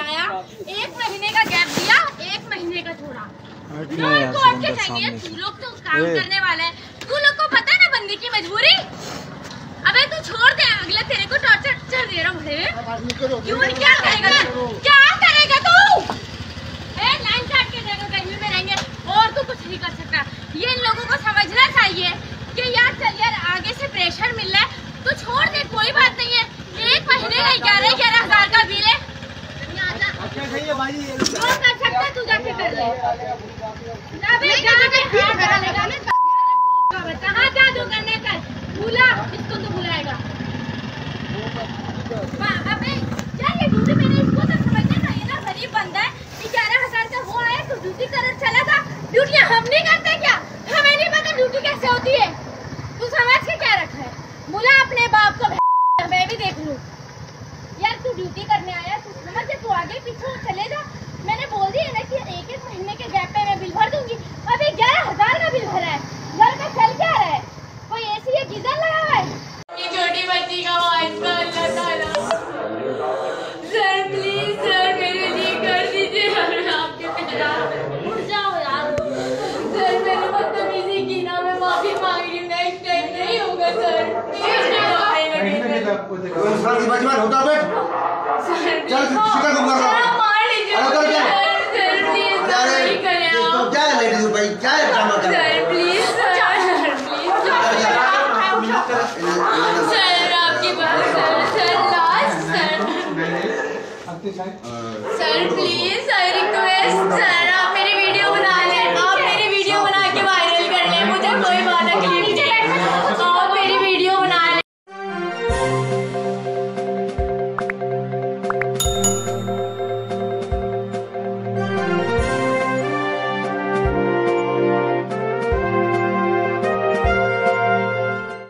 बुलाया, 1 महीने का गैप दिया, 1 महीने का छोड़ा। कोर्ट के चाहिए, तू लोग तो काम करने वाला है, तू लोग को पता है ना बंदी की मजबूरी। अबे तू छोड़ दे, अगला तेरे को टॉर्चर दे रहा हूँ। क्यों, क्या करेगा, क्या करेगा तू? लाइन काट के देगा, कहीं में रहेंगे और तू कुछ नहीं कर सकता। ये इन लोगों को समझना चाहिए कि यार चल यार आगे से प्रेशर मिल रहा है तो छोड़ दे, कोई बात नहीं है। 1 महीने का 11,000 का बिल है, जो कर सकता तू जाके कर ले। कहाँ जादू करने कर, भूला इसको तो भुलाएगा। अबे क्या ये ड्यूटी, मैंने इसको तो समझना था, ये ना गरीब बंदा है, 11,000 का वो आया तो ड्यूटी कर चला था। ड्यूटी हम नहीं करते क्या? हमें नहीं पता ड्यूटी कैसे होती है? तू समझ के क्या रखा है? बुला अपने बाप को, मैं भी देख लूं। यार तू ड्यूटी करने आया, तू समझ, तू आगे पीछे चले जा। मैंने बोल दिया ना कि 1-1 महीने के गैप पे मैं बिल भर दूंगी। अभी 11,000 का बिल भरा है, घर में चल क्या रहा है? कोई एसी या गीजर लगा हुआ है? ये छोटी बच्ची का वास्ता अल्लाह ताला, सर प्लीज सर मेरे लिए कर दीजिए, आपके पैरा उठ जाओ यार। सर मैंने बदतमीजी की ना, मैं माफी मांग रही हूँ, नेक्स्ट टाइम नहीं होगा सर। होता बैठ चल, शिकार तुम कर रहा मार लीजिए सर, प्लीज नहीं करें आप। क्या है लेडीज भाई, क्या है ड्रामा कर रहे हैं? Sir please sir, please sir आपकी बात sir, last sir, sir please sir